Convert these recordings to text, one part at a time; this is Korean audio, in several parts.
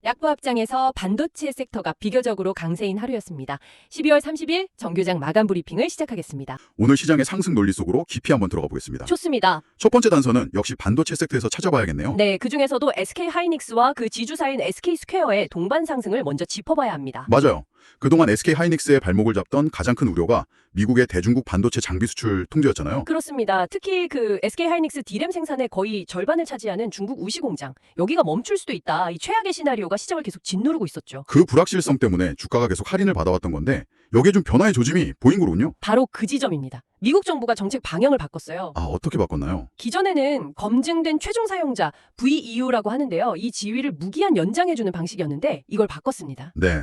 약부 합장에서 반도체 섹터가 비교적으로 강세인 하루였습니다. 12월 30일 정규장 마감 브리핑을 시작하겠습니다. 오늘 시장의 상승 논리 속으로 깊이 한번 들어가 보겠습니다. 좋습니다. 첫 번째 단서는 역시 반도체 섹터에서 찾아봐야겠네요. 네, 그중에서도 SK 하이닉스와 그 지주사인 SK 스퀘어의 동반 상승을 먼저 짚어봐야 합니다. 맞아요. 그동안 SK 하이닉스의 발목을 잡던 가장 큰 우려가 미국의 대중국 반도체 장비 수출 통제였잖아요. 그렇습니다. 특히 그 SK 하이닉스 D램 생산의 거의 절반을 차지하는 중국 우시 공장, 여기가 멈출 수도 있다. 이 최악의 시나리오가 시장을 계속 짓누르고 있었죠. 그 불확실성 때문에 주가가 계속 할인을 받아왔던 건데 여기에 좀 변화의 조짐이 보인 거군요. 바로 그 지점입니다. 미국 정부가 정책 방향을 바꿨어요. 아, 어떻게 바꿨나요? 기존에는 검증된 최종 사용자 VEU라고 하는데요. 이 지위를 무기한 연장해주는 방식이었는데 이걸 바꿨습니다. 네.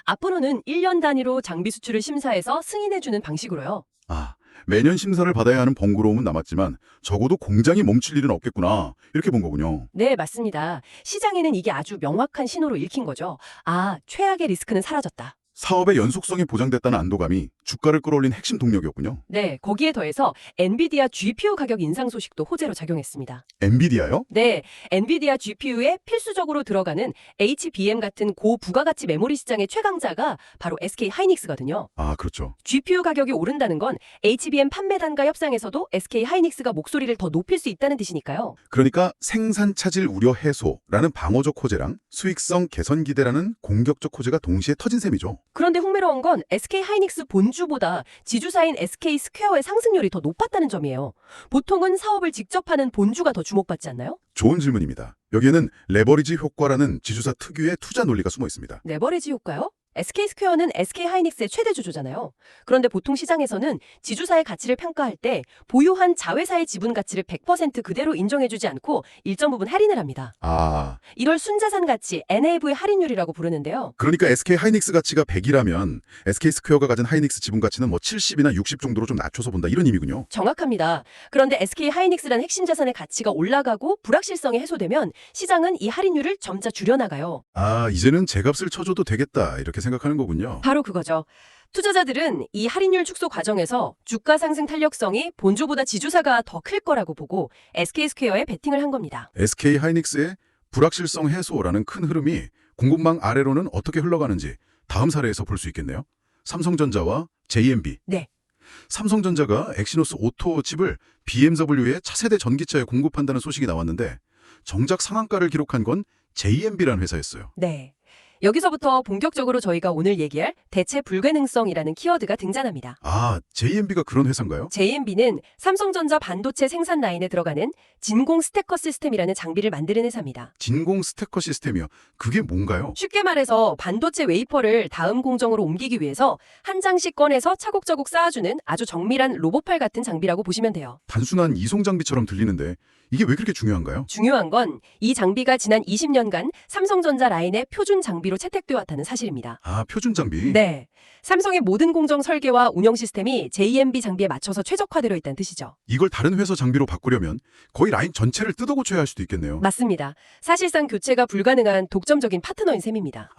앞으로는 1년 단위로 장비 수출을 심사해서 승인해주는 방식으로요. 매년 심사를 받아야 하는 번거로움은 남았지만 적어도 공장이 멈출 일은 없겠구나 이렇게 본 거군요. 네, 맞습니다. 시장에는 이게 아주 명확한 신호로 읽힌 거죠. 최악의 리스크는 사라졌다. 사업의 연속성이 보장됐다는 안도감이 주가를 끌어올린 핵심 동력이었군요. 네, 거기에 더해서 엔비디아 GPU 가격 인상 소식도 호재로 작용했습니다. 엔비디아요? 네, 엔비디아 GPU에 필수적으로 들어가는 HBM 같은 고부가가치 메모리 시장의 최강자가 바로 SK 하이닉스거든요. 그렇죠. GPU 가격이 오른다는 건 HBM 판매단과 협상에서도 SK 하이닉스가 목소리를 더 높일 수 있다는 뜻이니까요. 그러니까 생산 차질 우려 해소라는 방어적 호재랑 수익성 개선 기대라는 공격적 호재가 동시에 터진 셈이죠. 그런데 흥미로운 건 SK 하이닉스 본주보다 지주사인 SK 스퀘어의 상승률이 더 높았다는 점이에요. 보통은 사업을 직접 하는 본주가 더 주목받지 않나요? 좋은 질문입니다. 여기에는 레버리지 효과라는 지주사 특유의 투자 논리가 숨어 있습니다. 레버리지 효과요? SK 스퀘어는 SK 하이닉스의 최대 주주잖아요. 그런데 보통 시장에서는 지주사의 가치를 평가할 때 보유한 자회사의 지분 가치를 100% 그대로 인정해주지 않고 일정 부분 할인을 합니다. 이걸 순자산 가치, NAV 할인율이라고 부르는데요. 그러니까 SK 하이닉스 가치가 100이라면 SK 스퀘어가 가진 하이닉스 지분 가치는 70이나 60 정도로 좀 낮춰서 본다 이런 의미군요. 정확합니다. 그런데 SK 하이닉스라는 핵심 자산의 가치가 올라가고 불확실성이 해소되면 시장은 이 할인율을 점차 줄여나가요. 이제는 제 값을 쳐줘도 되겠다 이렇게 생각하는 거군요. 바로 그거죠. 투자자들은 이 할인율 축소 과정에서 주가 상승 탄력성이 본주보다 지주사가 더 클 거라고 보고 SK 스퀘어에 베팅을 한 겁니다. SK 하이닉스의 불확실성 해소라는 큰 흐름이 공급망 아래로는 어떻게 흘러가는지 다음 사례에서 볼 수 있겠네요. 삼성전자와 JMB. 네. 삼성전자가 엑시노스 오토 칩을 BMW의 차세대 전기차에 공급한다는 소식이 나왔는데 정작 상한가를 기록한 건 JMB라는 회사였어요. 네. 여기서부터 본격적으로 저희가 오늘 얘기할 대체 불가능성이라는 키워드가 등장합니다. JMB가 그런 회사인가요? JMB는 삼성전자 반도체 생산 라인에 들어가는 진공 스태커 시스템이라는 장비를 만드는 회사입니다. 진공 스태커 시스템이요. 그게 뭔가요? 쉽게 말해서 반도체 웨이퍼를 다음 공정으로 옮기기 위해서 한 장씩 꺼내서 차곡차곡 쌓아주는 아주 정밀한 로봇팔 같은 장비라고 보시면 돼요. 단순한 이송 장비처럼 들리는데 이게 왜 그렇게 중요한가요? 중요한 건 이 장비가 지난 20년간 삼성전자 라인의 표준 장비로 채택되어 왔다는 사실입니다. 표준 장비? 네. 삼성의 모든 공정 설계와 운영 시스템이 JMB 장비에 맞춰서 최적화되어 있다는 뜻이죠. 이걸 다른 회사 장비로 바꾸려면 거의 라인 전체를 뜯어 고쳐야 할 수도 있겠네요. 맞습니다. 사실상 교체가 불가능한 독점적인 파트너인 셈입니다.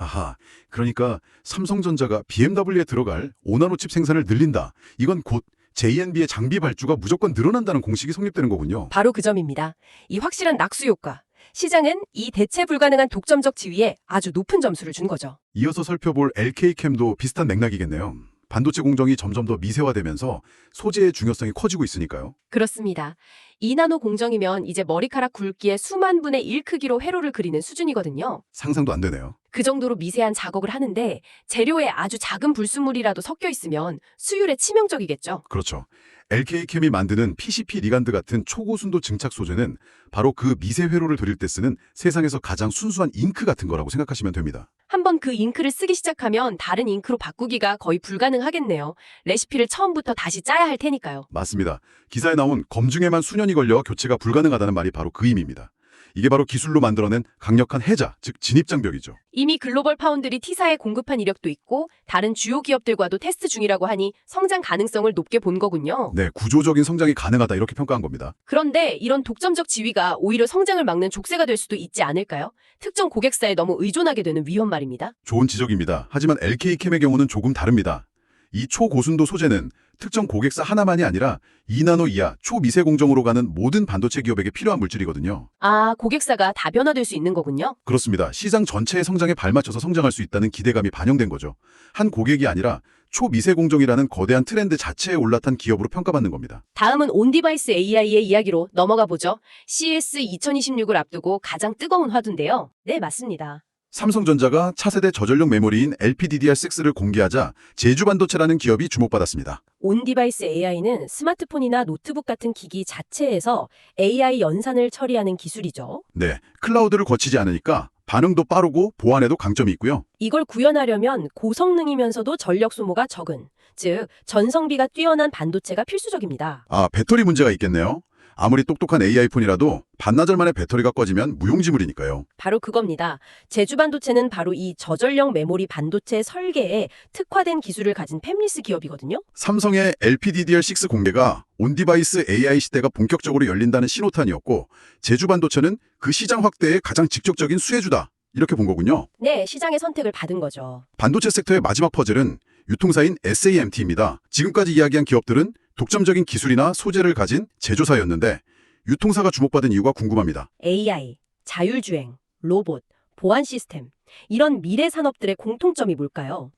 그러니까 삼성전자가 BMW에 들어갈 5나노 칩 생산을 늘린다. 이건 곧 JNB의 장비 발주가 무조건 늘어난다는 공식이 성립되는 거군요. 바로 그 점입니다. 이 확실한 낙수 효과. 시장은 이 대체 불가능한 독점적 지위에 아주 높은 점수를 준 거죠. 이어서 살펴볼 LK캠도 비슷한 맥락이겠네요. 반도체 공정이 점점 더 미세화되면서 소재의 중요성이 커지고 있으니까요. 그렇습니다. 2나노 공정이면 이제 머리카락 굵기의 수만 분의 1 크기로 회로를 그리는 수준이거든요. 상상도 안 되네요. 그 정도로 미세한 작업을 하는데 재료에 아주 작은 불순물이라도 섞여 있으면 수율에 치명적이겠죠. 그렇죠. LK캠이 만드는 PCP 리간드 같은 초고순도 증착 소재는 바로 그 미세 회로를 그릴 때 쓰는 세상에서 가장 순수한 잉크 같은 거라고 생각하시면 됩니다. 한번 그 잉크를 쓰기 시작하면 다른 잉크로 바꾸기가 거의 불가능하겠네요. 레시피를 처음부터 다시 짜야 할 테니까요. 맞습니다. 기사에 나온 검증에만 수년이 걸려 교체가 불가능하다는 말이 바로 그 의미입니다. 이게 바로 기술로 만들어낸 강력한 해자, 즉 진입장벽이죠. 이미 글로벌 파운드리 T사에 공급한 이력도 있고 다른 주요 기업들과도 테스트 중이라고 하니 성장 가능성을 높게 본 거군요. 네, 구조적인 성장이 가능하다 이렇게 평가한 겁니다. 그런데 이런 독점적 지위가 오히려 성장을 막는 족쇄가 될 수도 있지 않을까요? 특정 고객사에 너무 의존하게 되는 위험 말입니다. 좋은 지적입니다. 하지만 LK캠의 경우는 조금 다릅니다. 이 초고순도 소재는 특정 고객사 하나만이 아니라 2나노 이하 초미세 공정으로 가는 모든 반도체 기업에게 필요한 물질이거든요. 아, 고객사가 다변화될 수 있는 거군요. 그렇습니다. 시장 전체의 성장에 발맞춰서 성장할 수 있다는 기대감이 반영된 거죠. 한 고객이 아니라 초미세 공정이라는 거대한 트렌드 자체에 올라탄 기업으로 평가받는 겁니다. 다음은 온디바이스 AI의 이야기로 넘어가 보죠. CES 2026을 앞두고 가장 뜨거운 화두인데요. 네, 맞습니다. 삼성전자가 차세대 저전력 메모리인 LPDDR6를 공개하자 제주반도체라는 기업이 주목받았습니다. 온디바이스 AI는 스마트폰이나 노트북 같은 기기 자체에서 AI 연산을 처리하는 기술이죠. 네, 클라우드를 거치지 않으니까 반응도 빠르고 보안에도 강점이 있고요. 이걸 구현하려면 고성능이면서도 전력 소모가 적은, 즉 전성비가 뛰어난 반도체가 필수적입니다. 아, 배터리 문제가 있겠네요. 아무리 똑똑한 AI폰이라도 반나절 만에 배터리가 꺼지면 무용지물이니까요. 바로 그겁니다. 제주반도체는 바로 이 저전력 메모리 반도체 설계에 특화된 기술을 가진 팹리스 기업이거든요. 삼성의 LPDDR6 공개가 온디바이스 AI 시대가 본격적으로 열린다는 신호탄이었고 제주반도체는 그 시장 확대의 가장 직접적인 수혜주다. 이렇게 본 거군요. 네, 시장의 선택을 받은 거죠. 반도체 섹터의 마지막 퍼즐은 유통사인 SAMT입니다. 지금까지 이야기한 기업들은 독점적인 기술이나 소재를 가진 제조사였는데 유통사가 주목받은 이유가 궁금합니다. AI, 자율주행, 로봇, 보안 시스템, 이런 미래 산업들의 공통점이 뭘까요?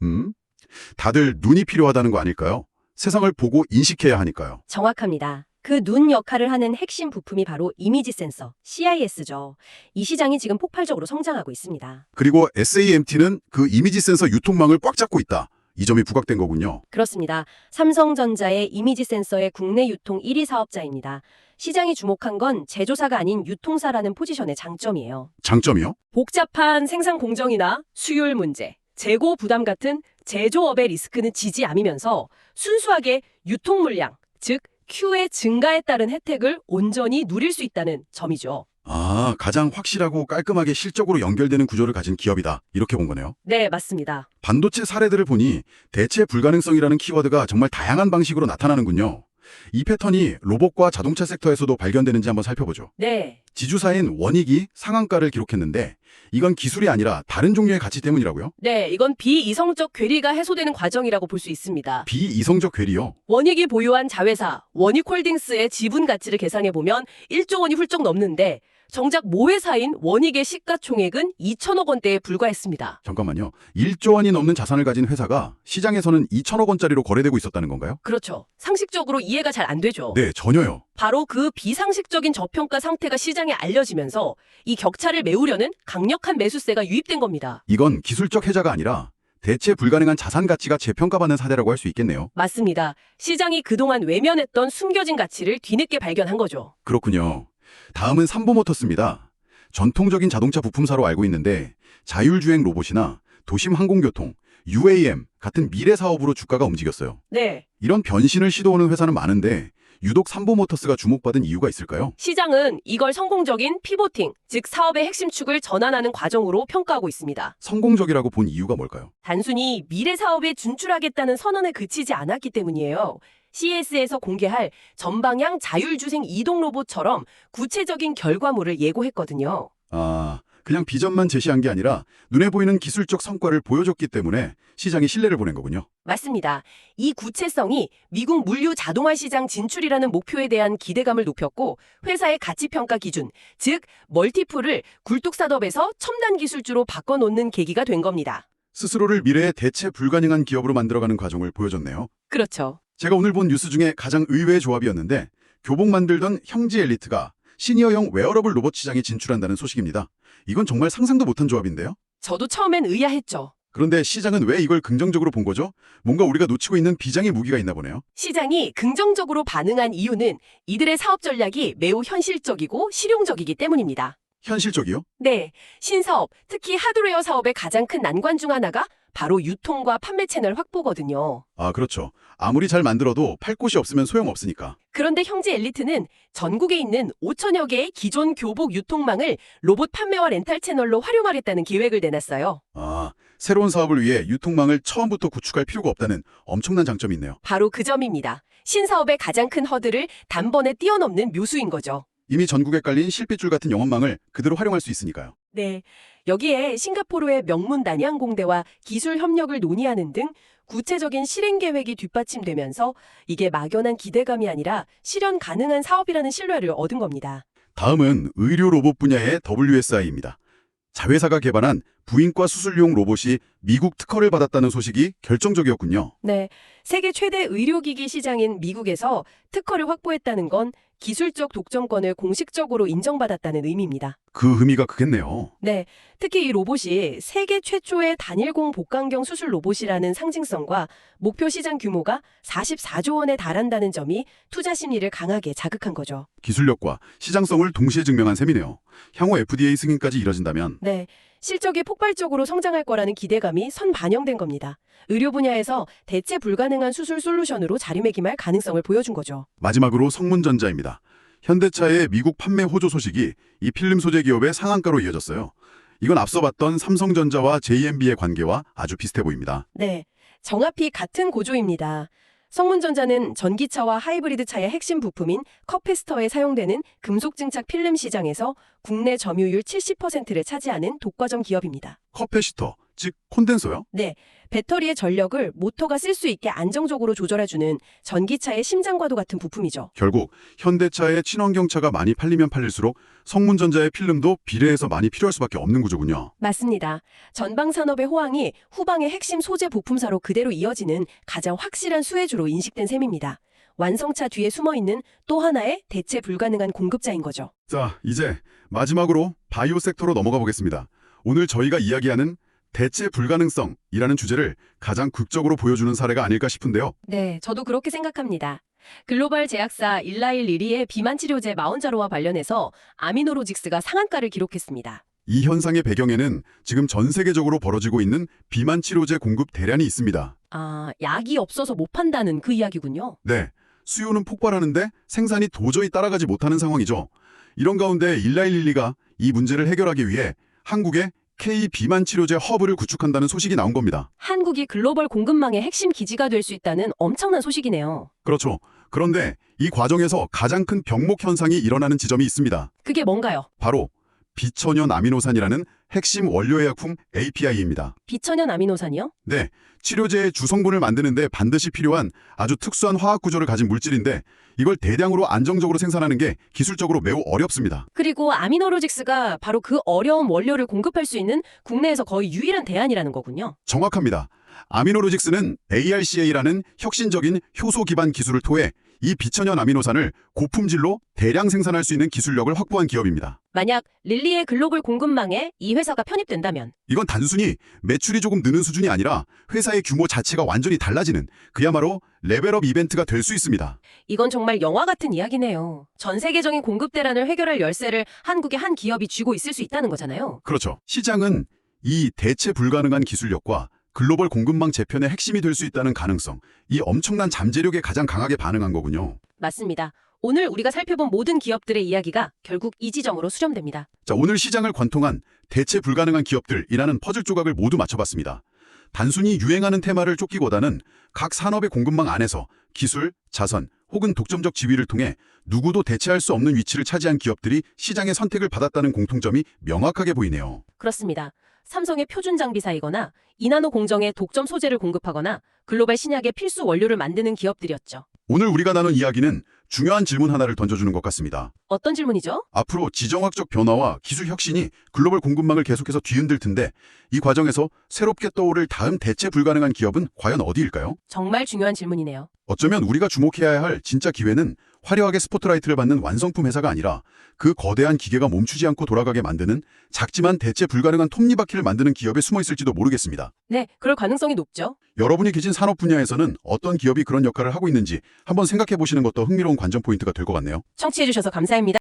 다들 눈이 필요하다는 거 아닐까요? 세상을 보고 인식해야 하니까요. 정확합니다. 그 눈 역할을 하는 핵심 부품이 바로 이미지 센서, CIS죠. 이 시장이 지금 폭발적으로 성장하고 있습니다. 그리고 SAMT는 그 이미지 센서 유통망을 꽉 잡고 있다. 이 점이 부각된 거군요. 그렇습니다. 삼성전자의 이미지 센서의 국내 유통 1위 사업자입니다. 시장이 주목한 건 제조사가 아닌 유통사라는 포지션의 장점이에요. 장점이요? 복잡한 생산 공정이나 수율 문제, 재고 부담 같은 제조업의 리스크는 지지 않으면서 순수하게 유통 물량, 즉 Q의 증가에 따른 혜택을 온전히 누릴 수 있다는 점이죠. 아, 가장 확실하고 깔끔하게 실적으로 연결되는 구조를 가진 기업이다. 이렇게 본 거네요. 네, 맞습니다. 반도체 사례들을 보니 대체 불가능성이라는 키워드가 정말 다양한 방식으로 나타나는군요. 이 패턴이 로봇과 자동차 섹터에서도 발견되는지 한번 살펴보죠. 네, 지주사인 원익이 상한가를 기록했는데 이건 기술이 아니라 다른 종류의 가치 때문이라고요? 네, 이건 비이성적 괴리가 해소되는 과정이라고 볼 수 있습니다. 비이성적 괴리요? 원익이 보유한 자회사 원익홀딩스의 지분 가치를 계산해보면 1조 원이 훌쩍 넘는데 정작 모회사인 원익의 시가총액은 2천억 원대에 불과했습니다. 잠깐만요. 1조 원이 넘는 자산을 가진 회사가 시장에서는 2천억 원짜리로 거래되고 있었다는 건가요? 그렇죠. 상식적으로 이해가 잘 안 되죠. 네, 전혀요. 바로 그 비상식적인 저평가 상태가 시장에 알려지면서 이 격차를 메우려는 강력한 매수세가 유입된 겁니다. 이건 기술적 해자가 아니라 대체 불가능한 자산 가치가 재평가받는 사례라고 할 수 있겠네요. 맞습니다. 시장이 그동안 외면했던 숨겨진 가치를 뒤늦게 발견한 거죠. 그렇군요. 다음은 삼보모터스입니다. 전통적인 자동차 부품사로 알고 있는데 자율주행 로봇이나 도심 항공교통, UAM 같은 미래 사업으로 주가가 움직였어요. 네. 이런 변신을 시도하는 회사는 많은데 유독 삼보모터스가 주목받은 이유가 있을까요? 시장은 이걸 성공적인 피보팅, 즉 사업의 핵심 축을 전환하는 과정으로 평가하고 있습니다. 성공적이라고 본 이유가 뭘까요? 단순히 미래 사업에 진출하겠다는 선언에 그치지 않았기 때문이에요. CES에서 공개할 전방향 자율주행 이동 로봇처럼 구체적인 결과물을 예고했거든요. 아, 그냥 비전만 제시한 게 아니라 눈에 보이는 기술적 성과를 보여줬기 때문에 시장이 신뢰를 보낸 거군요. 맞습니다. 이 구체성이 미국 물류 자동화 시장 진출이라는 목표에 대한 기대감을 높였고 회사의 가치평가 기준, 즉 멀티플을 굴뚝사업에서 첨단 기술주로 바꿔놓는 계기가 된 겁니다. 스스로를 미래의 대체 불가능한 기업으로 만들어가는 과정을 보여줬네요. 그렇죠. 제가 오늘 본 뉴스 중에 가장 의외의 조합이었는데 교복 만들던 형제 엘리트가 시니어형 웨어러블 로봇 시장에 진출한다는 소식입니다. 이건 정말 상상도 못한 조합인데요. 저도 처음엔 의아했죠. 그런데 시장은 왜 이걸 긍정적으로 본 거죠? 뭔가 우리가 놓치고 있는 비장의 무기가 있나 보네요. 시장이 긍정적으로 반응한 이유는 이들의 사업 전략이 매우 현실적이고 실용적이기 때문입니다. 현실적이요? 네, 신사업, 특히 하드웨어 사업의 가장 큰 난관 중 하나가 바로 유통과 판매 채널 확보거든요. 아, 그렇죠. 아무리 잘 만들어도 팔 곳이 없으면 소용없으니까. 그런데 형제 엘리트는 전국에 있는 5천여 개의 기존 교복 유통망을 로봇 판매와 렌탈 채널로 활용하겠다는 계획을 내놨어요. 아, 새로운 사업을 위해 유통망을 처음부터 구축할 필요가 없다는 엄청난 장점이 있네요. 바로 그 점입니다. 신사업의 가장 큰 허들을 단번에 뛰어넘는 묘수인 거죠. 이미 전국에 깔린 실핏줄 같은 영업망을 그대로 활용할 수 있으니까요. 네, 여기에 싱가포르의 명문 난양공대와 기술 협력을 논의하는 등 구체적인 실행 계획이 뒷받침되면서 이게 막연한 기대감이 아니라 실현 가능한 사업이라는 신뢰를 얻은 겁니다. 다음은 의료 로봇 분야의 WSI입니다. 자회사가 개발한 부인과 수술용 로봇이 미국 특허를 받았다는 소식이 결정적이었군요. 네, 세계 최대 의료기기 시장인 미국에서 특허를 확보했다는 건 기술적 독점권을 공식적으로 인정받았다는 의미입니다. 그 의미가 크겠네요. 네, 특히 이 로봇이 세계 최초의 단일공 복강경 수술 로봇이라는 상징성과 목표 시장 규모가 44조 원에 달한다는 점이 투자 심리를 강하게 자극한 거죠. 기술력과 시장성을 동시에 증명한 셈이네요. 향후 FDA 승인까지 이뤄진다면 네, 실적이 폭발적으로 성장할 거라는 기대감이 선반영된 겁니다. 의료 분야에서 대체 불가능한 수술 솔루션으로 자리매김할 가능성을 보여준 거죠. 마지막으로 성문전자입니다. 현대차의 미국 판매 호조 소식이 이 필름 소재 기업의 상한가로 이어졌어요. 이건 앞서 봤던 삼성전자와 JMB의 관계와 아주 비슷해 보입니다. 네, 정확히 같은 구조입니다. 성문전자는 전기차와 하이브리드 차의 핵심 부품인 커패스터에 사용되는 금속 증착 필름 시장에서 국내 점유율 70%를 차지하는 독과점 기업입니다. 커패시터, 즉 콘덴서요? 네, 배터리의 전력을 모터가 쓸 수 있게 안정적으로 조절해주는 전기차의 심장과도 같은 부품이죠. 결국 현대차의 친환경차가 많이 팔리면 팔릴수록 성문전자의 필름도 비례해서 많이 필요할 수밖에 없는 구조군요. 맞습니다. 전방 산업의 호황이 후방의 핵심 소재 부품사로 그대로 이어지는 가장 확실한 수혜주로 인식된 셈입니다. 완성차 뒤에 숨어있는 또 하나의 대체 불가능한 공급자인 거죠. 자, 이제 마지막으로 바이오 섹터로 넘어가 보겠습니다. 오늘 저희가 이야기하는 대체 불가능성이라는 주제를 가장 극적으로 보여주는 사례가 아닐까 싶은데요. 네, 저도 그렇게 생각합니다. 글로벌 제약사 일라일 리리의 비만 치료제 마운자로와 관련해서 아미노로직스가 상한가를 기록했습니다. 이 현상의 배경에는 지금 전 세계적으로 벌어지고 있는 비만 치료제 공급 대란이 있습니다. 아, 약이 없어서 못 판다는 그 이야기군요. 네, 수요는 폭발하는데 생산이 도저히 따라가지 못하는 상황이죠. 이런 가운데 일라일릴리가 이 문제를 해결하기 위해 한국에 K 비만 치료제 허브를 구축한다는 소식이 나온 겁니다. 한국이 글로벌 공급망의 핵심 기지가 될 수 있다는 엄청난 소식이네요. 그렇죠. 그런데 이 과정에서 가장 큰 병목 현상이 일어나는 지점이 있습니다. 그게 뭔가요? 바로 비천연 아미노산이라는 핵심 원료의약품 API입니다. 비천연 아미노산이요? 네, 치료제의 주성분을 만드는데 반드시 필요한 아주 특수한 화학 구조를 가진 물질인데 이걸 대량으로 안정적으로 생산하는 게 기술적으로 매우 어렵습니다. 그리고 아미노로직스가 바로 그 어려운 원료를 공급할 수 있는 국내에서 거의 유일한 대안이라는 거군요. 정확합니다. 아미노로직스는 ARCA라는 혁신적인 효소 기반 기술을 통해 이 비천연 아미노산을 고품질로 대량 생산할 수 있는 기술력을 확보한 기업입니다. 만약 릴리의 글로벌 공급망에 이 회사가 편입된다면 이건 단순히 매출이 조금 느는 수준이 아니라 회사의 규모 자체가 완전히 달라지는 그야말로 레벨업 이벤트가 될 수 있습니다. 이건 정말 영화 같은 이야기네요. 전 세계적인 공급 대란을 해결할 열쇠를 한국의 한 기업이 쥐고 있을 수 있다는 거잖아요. 그렇죠. 시장은 이 대체 불가능한 기술력과 글로벌 공급망 재편의 핵심이 될 수 있다는 가능성, 이 엄청난 잠재력에 가장 강하게 반응한 거군요. 맞습니다. 오늘 우리가 살펴본 모든 기업들의 이야기가 결국 이 지점으로 수렴됩니다. 자, 오늘 시장을 관통한 대체 불가능한 기업들이라는 퍼즐 조각을 모두 맞춰봤습니다. 단순히 유행하는 테마를 쫓기보다는 각 산업의 공급망 안에서 기술, 자선 혹은 독점적 지위를 통해 누구도 대체할 수 없는 위치를 차지한 기업들이 시장의 선택을 받았다는 공통점이 명확하게 보이네요. 그렇습니다. 삼성의 표준 장비사이거나 이나노 공정의 독점 소재를 공급하거나 글로벌 신약의 필수 원료를 만드는 기업들이었죠. 오늘 우리가 나눈 이야기는 중요한 질문 하나를 던져주는 것 같습니다. 어떤 질문이죠? 앞으로 지정학적 변화와 기술 혁신이 글로벌 공급망을 계속해서 뒤흔들 텐데 이 과정에서 새롭게 떠오를 다음 대체 불가능한 기업은 과연 어디일까요? 정말 중요한 질문이네요. 어쩌면 우리가 주목해야 할 진짜 기회는 화려하게 스포트라이트를 받는 완성품 회사가 아니라 그 거대한 기계가 멈추지 않고 돌아가게 만드는 작지만 대체 불가능한 톱니바퀴를 만드는 기업에 숨어 있을지도 모르겠습니다. 네, 그럴 가능성이 높죠. 여러분이 계신 산업 분야에서는 어떤 기업이 그런 역할을 하고 있는지 한번 생각해 보시는 것도 흥미로운 관전 포인트가 될 것 같네요. 청취해주셔서 감사합니다.